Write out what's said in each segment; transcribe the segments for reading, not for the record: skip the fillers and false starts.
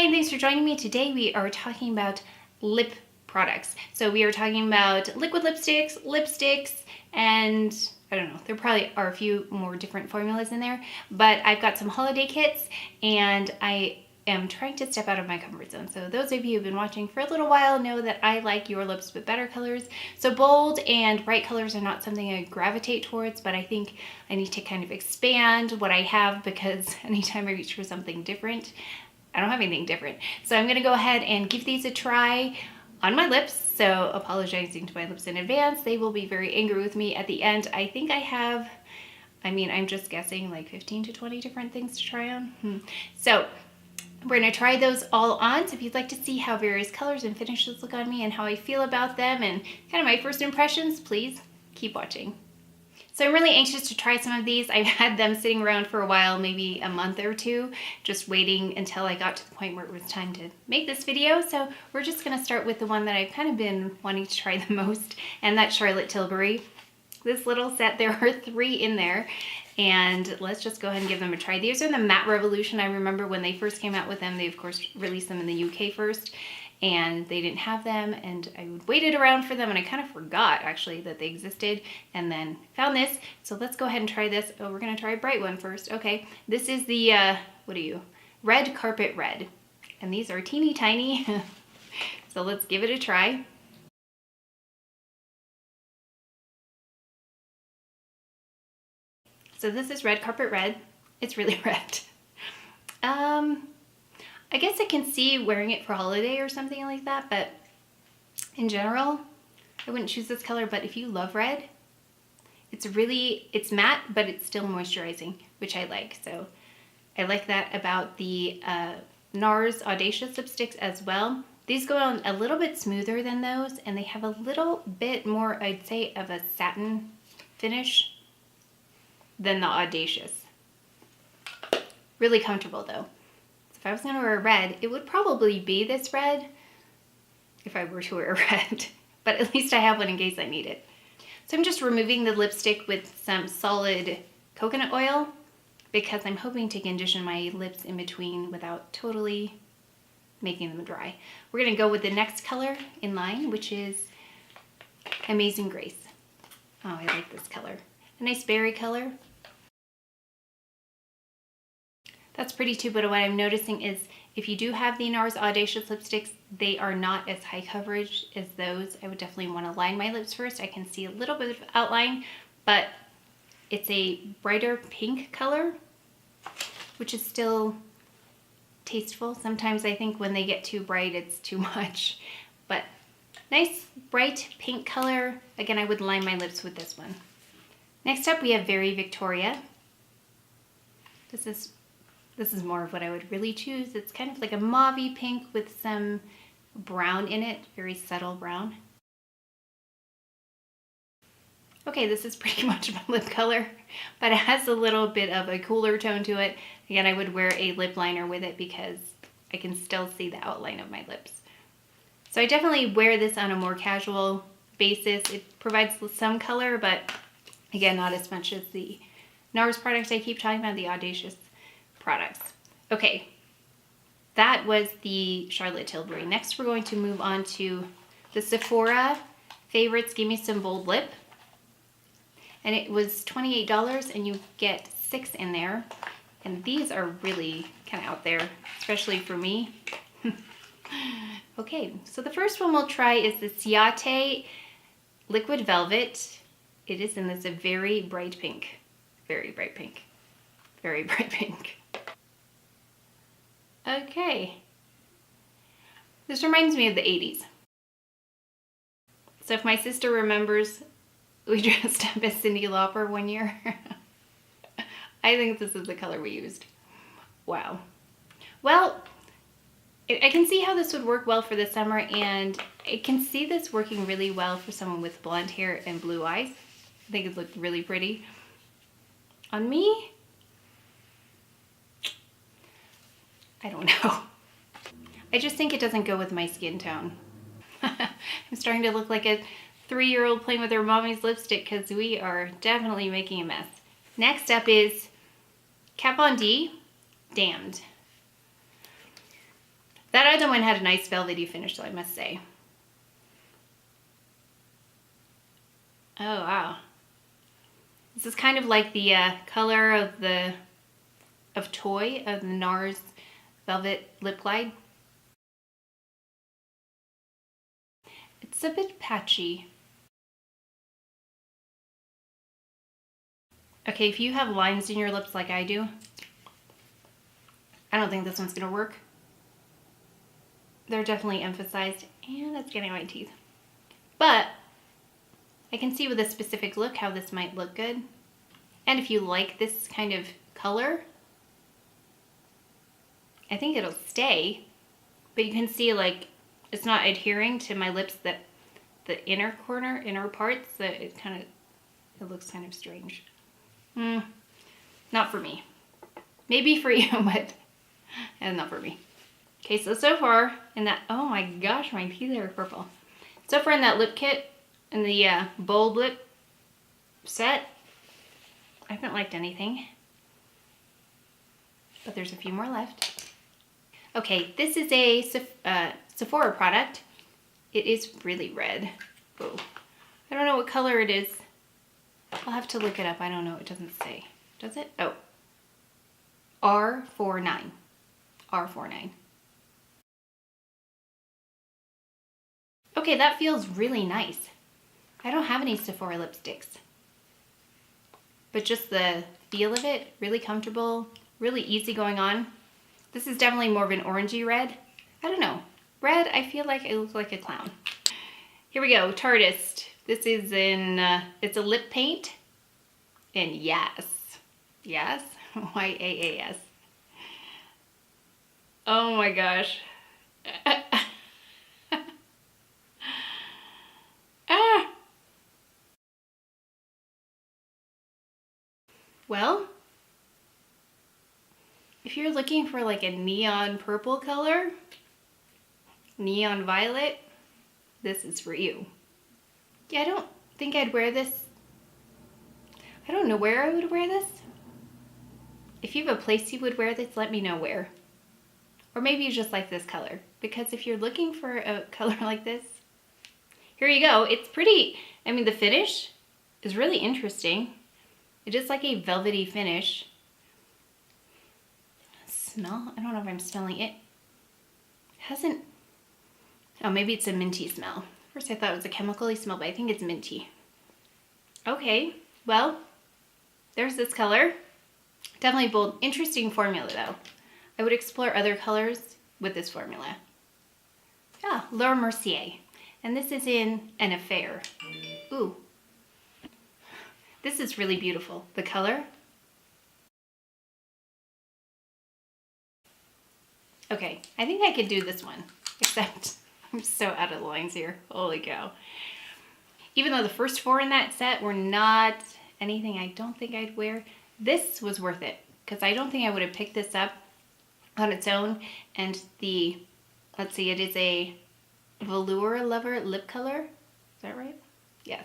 Hi, and thanks for joining me. Today we are talking about lip products. So we are talking about liquid lipsticks, and I don't know, there probably are a few more different formulas in there, but I've got some holiday kits and I am trying to step out of my comfort zone. So those of you who've been watching for a little while know that I like Your Lips with Better colors. So bold and bright colors are not something I gravitate towards, but I think I need to kind of expand what I have because anytime I reach for something different, I don't have anything different. So I'm gonna go ahead and give these a try on my lips. So apologizing to my lips in advance. They will be very angry with me at the end. I think I have, I'm just guessing like 15 to 20 different things to try on. So we're gonna try those all on. So if you'd like to see how various colors and finishes look on me and how I feel about them and kind of my first impressions, please keep watching. So I'm really anxious to try some of these. I've had them sitting around for a while, maybe a month or two, just waiting until I got to the point where it was time to make this video. So we're just gonna start with the one that I've kind of been wanting to try the most, and that's Charlotte Tilbury. This little set, there are 3 in there, and let's just go ahead and give them a try. These are the Matte Revolution. I remember when they first came out with them, they of course released them in the UK first, and they didn't have them, and I waited around for them, and I kind of forgot actually that they existed, and then found this. So let's go ahead and try this. Oh, we're gonna try a bright one first. Okay, this is the, Red Carpet Red. And these are teeny tiny. So let's give it a try. So this is Red Carpet Red. It's really red. I guess I can see wearing it for holiday or something like that, but in general, I wouldn't choose this color. But if you love red, it's matte, but it's still moisturizing, which I like. So I like that about the NARS Audacious lipsticks as well. These go on a little bit smoother than those, and they have a little bit more, I'd say, of a satin finish than the Audacious. Really comfortable though. If I was gonna wear a red, it would probably be this red if I were to wear a red, but at least I have one in case I need it. So I'm just removing the lipstick with some solid coconut oil because I'm hoping to condition my lips in between without totally making them dry. We're gonna go with the next color in line, which is Amazing Grace. Oh, I like this color. A nice berry color. That's pretty too, but what I'm noticing is if you do have the NARS Audacious lipsticks, they are not as high coverage as those. I would definitely want to line my lips first. I can see a little bit of outline, but it's a brighter pink color, which is still tasteful. Sometimes I think when they get too bright, it's too much, but nice bright pink color. Again, I would line my lips with this one. Next up, we have Very Victoria. This is more of what I would really choose. It's kind of like a mauvey pink with some brown in it, very subtle brown. Okay, this is pretty much my lip color, but it has a little bit of a cooler tone to it. Again, I would wear a lip liner with it because I can still see the outline of my lips. So I definitely wear this on a more casual basis. It provides some color, but again, not as much as the NARS products I keep talking about, the Audacious products. Okay, that was the Charlotte Tilbury. Next, we're going to move on to the Sephora Favorites Give Me Some Bold Lip. And it was $28, and you get 6 in there. And these are really kind of out there, especially for me. Okay, so the first one we'll try is the Ciaté Liquid Velvet. It is in this a very bright pink. Very bright pink. Very bright pink. Okay. This reminds me of the 80s. So if my sister remembers, we dressed up as Cyndi Lauper one year. I think this is the color we used. Wow. Well, I can see how this would work well for the summer, and I can see this working really well for someone with blonde hair and blue eyes. I think it looked really pretty. On me, I don't know. I just think it doesn't go with my skin tone. I'm starting to look like a 3-year-old playing with her mommy's lipstick because we are definitely making a mess. Next up is Kat Von D, Damned. That other one had a nice velvety finish, though, I must say. Oh, wow. This is kind of like the color of the Toy of the NARS Velvet Lip Glide. It's a bit patchy. Okay, if you have lines in your lips like I do, I don't think this one's gonna work. They're definitely emphasized, and it's getting on my teeth. But I can see with a specific look how this might look good. And if you like this kind of color, I think it'll stay. But you can see like it's not adhering to my lips, that the inner parts, that it looks kind of strange. Not for me. Maybe for you, but not for me. Okay, so far in that, oh my gosh, my teeth are purple. So far in that lip kit, in the bold lip set, I haven't liked anything. But there's a few more left. Okay, this is a Sephora product. It is really red. Whoa. I don't know what color it is. I'll have to look it up. I don't know. It doesn't say. Does it? Oh. R49. R49. Okay, that feels really nice. I don't have any Sephora lipsticks. But just the feel of it, really comfortable, really easy going on. This is definitely more of an orangey red. I don't know. Red, I feel like it looks like a clown. Here we go, Tarteist. This is in, it's a lip paint in Yaassss. Yaassss? Y-A-A-S. Oh my gosh. Well, if you're looking for like a neon purple color, neon violet, this is for you. Yeah, I don't think I'd wear this. I don't know where I would wear this. If you have a place you would wear this, let me know where. Or maybe you just like this color. Because if you're looking for a color like this, here you go. It's pretty, I mean, the finish is really interesting. It is like a velvety finish. Smell? I don't know if I'm smelling it. It hasn't, oh, maybe it's a minty smell. First I thought it was a chemical-y smell, but I think it's minty. Okay, well, there's this color. Definitely bold. Interesting formula though. I would explore other colors with this formula. Yeah, Mercier. And this is in an affair. Ooh. This is really beautiful. The color. Okay, I think I could do this one, except I'm so out of the lines here. Holy cow. Even though the first four in that set were not anything I don't think I'd wear, this was worth it because I don't think I would have picked this up on its own. And the, let's see, it is a Velour Lover lip color. Is that right? Yeah.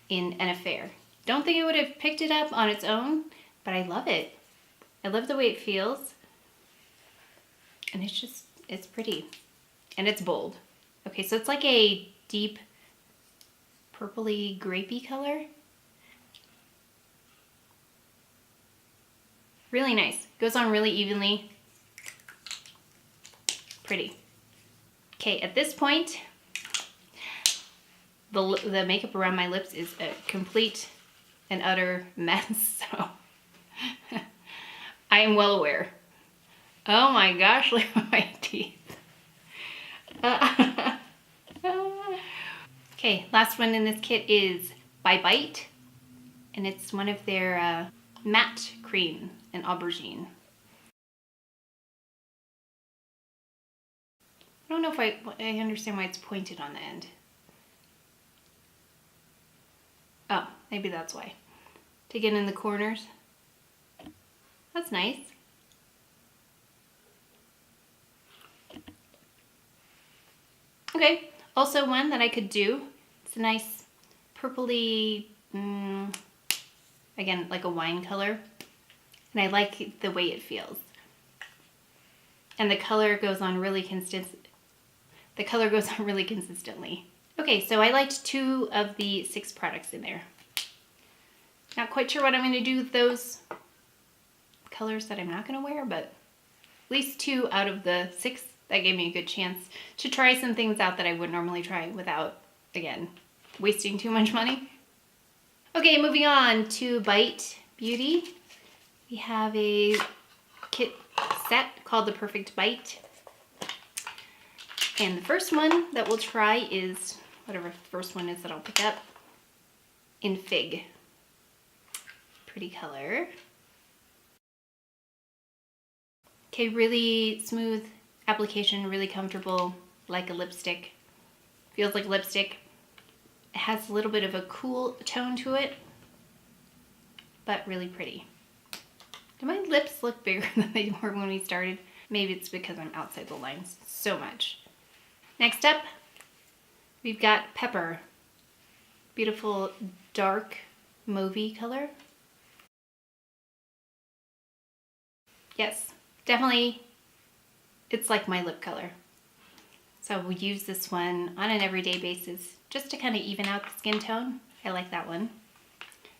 In an affair. Don't think I would have picked it up on its own, but I love it. I love the way it feels. And it's just, it's pretty. And it's bold. Okay, so it's like a deep purpley grapey color. Really nice. Goes on really evenly. Pretty. Okay, at this point, the makeup around my lips is a complete and utter mess, so I am well aware. Oh my gosh, look at my teeth. Okay, last one in this kit is by Bite, and it's one of their matte cream in Aubergine. I don't know if I understand why it's pointed on the end. Oh, maybe that's why. To get in the corners. That's nice. Okay, also one that I could do. It's a nice purpley, again, like a wine color. And I like the way it feels. and the color goes on really consistently. Okay, so I liked 2 of the 6 products in there. Not quite sure what I'm going to do with those colors that I'm not going to wear, but at least 2 out of the 6, that gave me a good chance to try some things out that I would normally try without, again, wasting too much money. Okay, moving on to Bite Beauty. We have a kit set called the Perfect Bite. And the first one that we'll try is whatever the first one is that I'll pick up in Fig. Pretty color. Okay, really smooth application, really comfortable, like a lipstick. Feels like lipstick. It has a little bit of a cool tone to it, but really pretty. Do my lips look bigger than they were when we started? Maybe it's because I'm outside the lines so much. Next up, we've got Pepper. Beautiful dark mauvey color. Yes, definitely, it's like my lip color. So we'll use this one on an everyday basis just to kind of even out the skin tone. I like that one.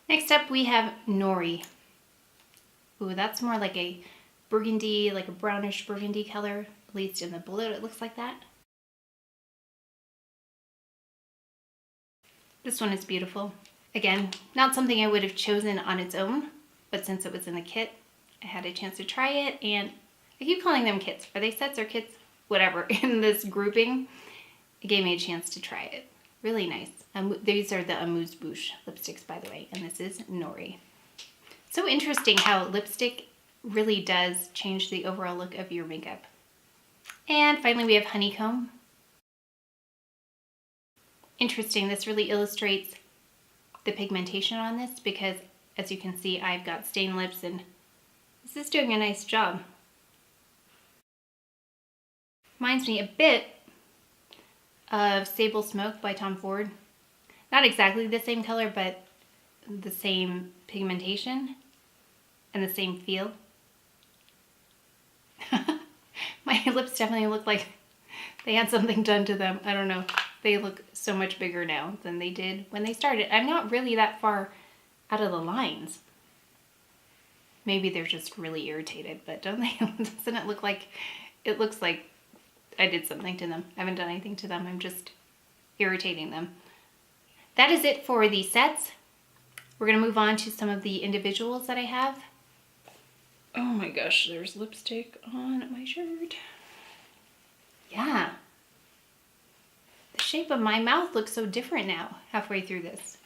Next up we have Noir. Ooh, that's more like a burgundy, like a brownish burgundy color. At least in the blue it looks like that. This one is beautiful. Again, not something I would have chosen on its own, but since it was in the kit, I had a chance to try it, and I keep calling them kits. Are they sets or kits? Whatever, in this grouping, it gave me a chance to try it. Really nice. These are the Amuse-Bouche lipsticks, by the way, and this is Noir. So interesting how lipstick really does change the overall look of your makeup. And finally we have Honeycomb. Interesting, this really illustrates the pigmentation on this because as you can see I've got stained lips and this is doing a nice job. Reminds me a bit of Sable Smoke by Tom Ford. Not exactly the same color, but the same pigmentation and the same feel. My lips definitely look like they had something done to them. I don't know. They look so much bigger now than they did when they started. I'm not really that far out of the lines. Maybe they're just really irritated, but don't they? Doesn't it look like, it looks like I did something to them. I haven't done anything to them. I'm just irritating them. That is it for the sets. We're going to move on to some of the individuals that I have. Oh my gosh, there's lipstick on my shirt. Yeah. The shape of my mouth looks so different now, halfway through this.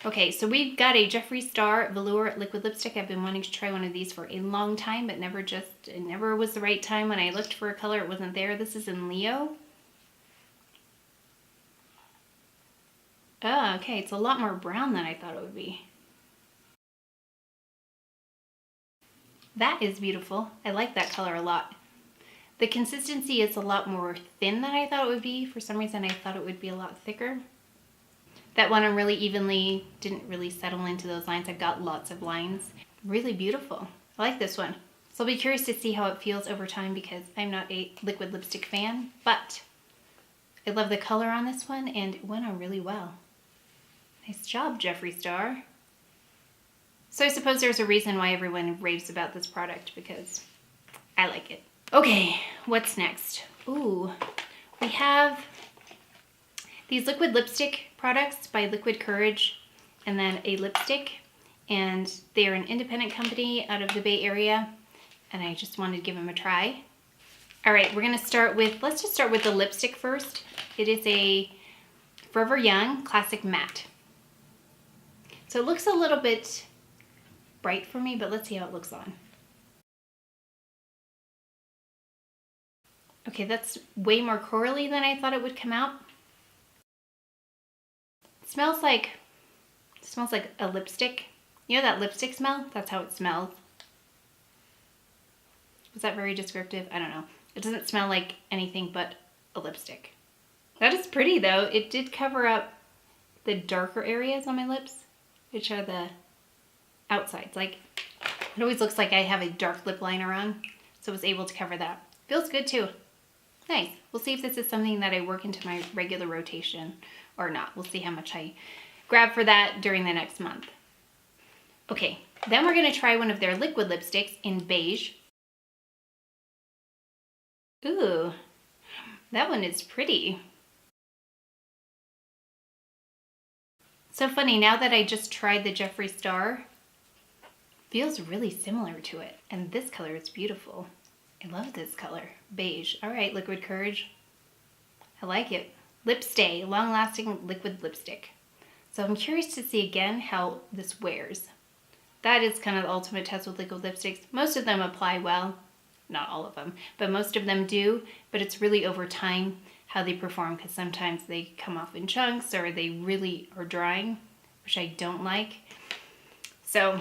Okay, so we've got a Jeffree Star Velour liquid lipstick. I've been wanting to try one of these for a long time, but it never was the right time. When I looked for a color, it wasn't there. This is in Leo. Oh, okay, it's a lot more brown than I thought it would be. That is beautiful. I like that color a lot. The consistency is a lot more thin than I thought it would be. For some reason, I thought it would be a lot thicker. That one I'm really evenly, didn't really settle into those lines. I've got lots of lines. Really beautiful. I like this one. So I'll be curious to see how it feels over time because I'm not a liquid lipstick fan, but I love the color on this one and it went on really well. Nice job, Jeffree Star. So I suppose there's a reason why everyone raves about this product because I like it. Okay, what's next? Ooh, we have these liquid lipstick products by Liquid Courage and then a lipstick, and they're an independent company out of the Bay Area and I just wanted to give them a try. All right, we're gonna start with, let's just start with the lipstick first. It is a Forever Young Classic Matte. So it looks a little bit bright for me, but let's see how it looks on. Okay, that's way more corally than I thought it would come out. It smells like a lipstick. You know that lipstick smell? That's how it smells. Was that very descriptive? I don't know. It doesn't smell like anything but a lipstick. That is pretty though. It did cover up the darker areas on my lips, which are the outsides. Like, it always looks like I have a dark lip liner on, so I was able to cover that Feels good too. Nice. We'll see if this is something that I work into my regular rotation or not. We'll see how much I grab for that during the next month. Okay, then we're gonna try one of their liquid lipsticks in beige. Ooh, that one is pretty. So funny, now that I just tried the JEFFREE Star, feels really similar to it. And this color is beautiful. I love this color, beige. All right, Liquid Courage. I like it. Lip Stay, long-lasting liquid lipstick. So I'm curious to see again how this wears. That is kind of the ultimate test with liquid lipsticks. Most of them apply well, not all of them, but most of them do, but it's really over time how they perform, because sometimes they come off in chunks or they really are drying, which I don't like. So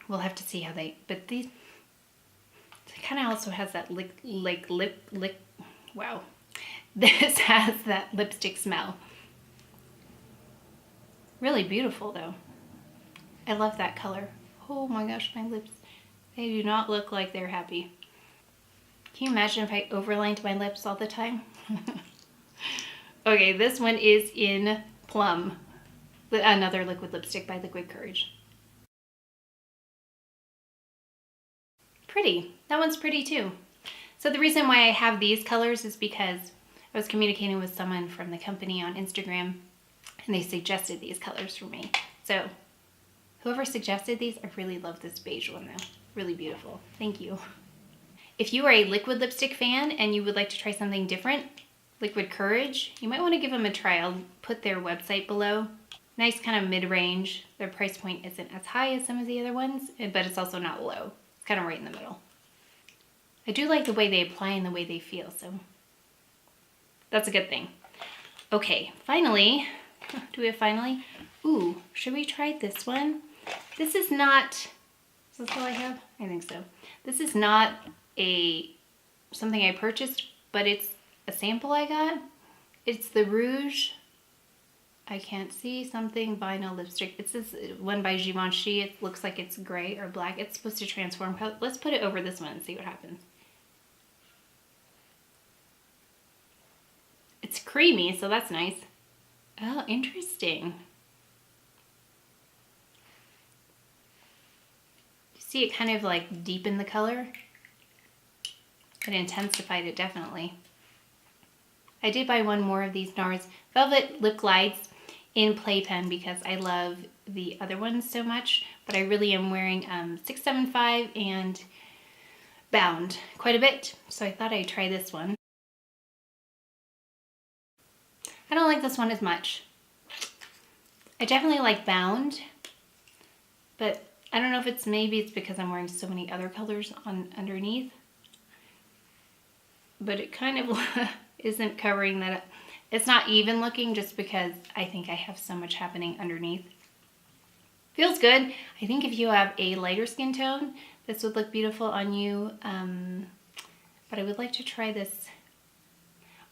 we'll have to see how they, but these, it kind of also has that wow. This has that lipstick smell. Really beautiful though. I love that color. Oh my gosh, my lips, they do not look like they're happy. Can you imagine if I overlined my lips all the time? Okay, this one is in Plum, another liquid lipstick by Liquid Courage. Pretty. That one's pretty too. So the reason why I have these colors is because I was communicating with someone from the company on Instagram and they suggested these colors for me. So whoever suggested these, I really love this beige one though. Really beautiful. Thank you. If you are a liquid lipstick fan and you would like to try something different, Liquid Courage, you might want to give them a try. I'll put their website below. Nice kind of mid-range. Their price point isn't as high as some of the other ones, but it's also not low. It's kind of right in the middle. I do like the way they apply and the way they feel, so that's a good thing. Okay, finally, do we have finally? Ooh, should we try this one? This is not, is this all I have? I think so. This is not something I purchased, but it's a sample I got. It's the Rouge, I can't see, something vinyl lipstick. It's this one by Givenchy. It looks like it's gray or black. It's supposed to transform. Let's put it over this one and see what happens. It's creamy, so that's nice. Oh, interesting. You see it kind of like deepened the color? It intensified it definitely. I did buy one more of these NARS Velvet Lip Glides in Playpen because I love the other ones so much, but I really am wearing 675 and Bound quite a bit, so I thought I'd try this one. I don't like this one as much. I definitely like Bound, but I don't know if maybe it's because I'm wearing so many other colors on underneath, but it kind of isn't covering that up. It's not even looking just because I think I have so much happening underneath. Feels good. I think if you have a lighter skin tone, this would look beautiful on you, but I would like to try this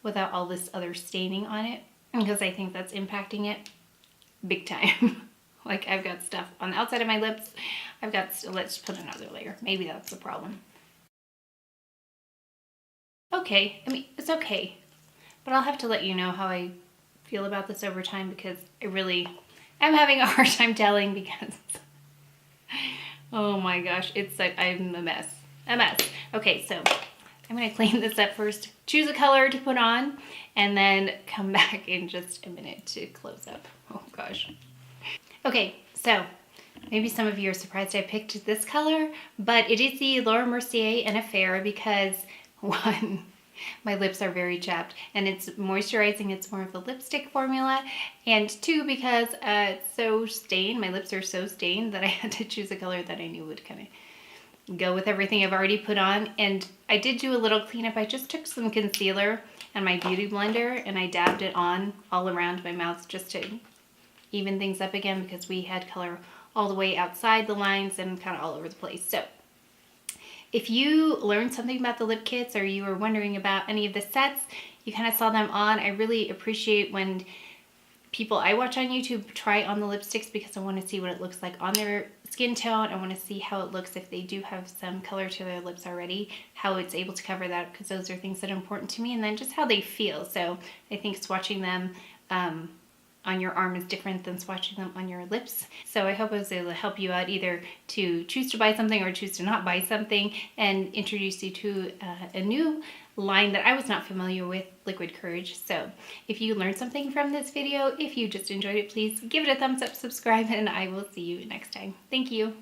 without all this other staining on it because I think that's impacting it big time. Like I've got stuff on the outside of my lips. Let's put another layer. Maybe that's the problem. Okay, I mean, it's okay, but I'll have to let you know how I feel about this over time because I really am having a hard time telling because, oh my gosh, it's like I'm a mess. Okay, so I'm gonna clean this up first, choose a color to put on, and then come back in just a minute to close up. Oh gosh. Okay, so maybe some of you are surprised I picked this color, but it is the Laura Mercier and Affair because one, my lips are very chapped and it's moisturizing. It's more of a lipstick formula. And two, because it's so stained, my lips are so stained that I had to choose a color that I knew would kind of go with everything I've already put on. And I did do a little cleanup. I just took some concealer and my beauty blender and I dabbed it on all around my mouth just to even things up again because we had color all the way outside the lines and kind of all over the place. So if you learned something about the lip kits or you were wondering about any of the sets, you kind of saw them on. I really appreciate when people I watch on YouTube try on the lipsticks because I want to see what it looks like on their skin tone. I want to see how it looks if they do have some color to their lips already, how it's able to cover that, because those are things that are important to me, and then just how they feel. So I think swatching them on your arm is different than swatching them on your lips. So I hope I was able to help you out, either to choose to buy something or choose to not buy something, and introduce you to a new line that I was not familiar with, Liquid Courage. So if you learned something from this video, if you just enjoyed it, please give it a thumbs up, subscribe, and I will see you next time. Thank you.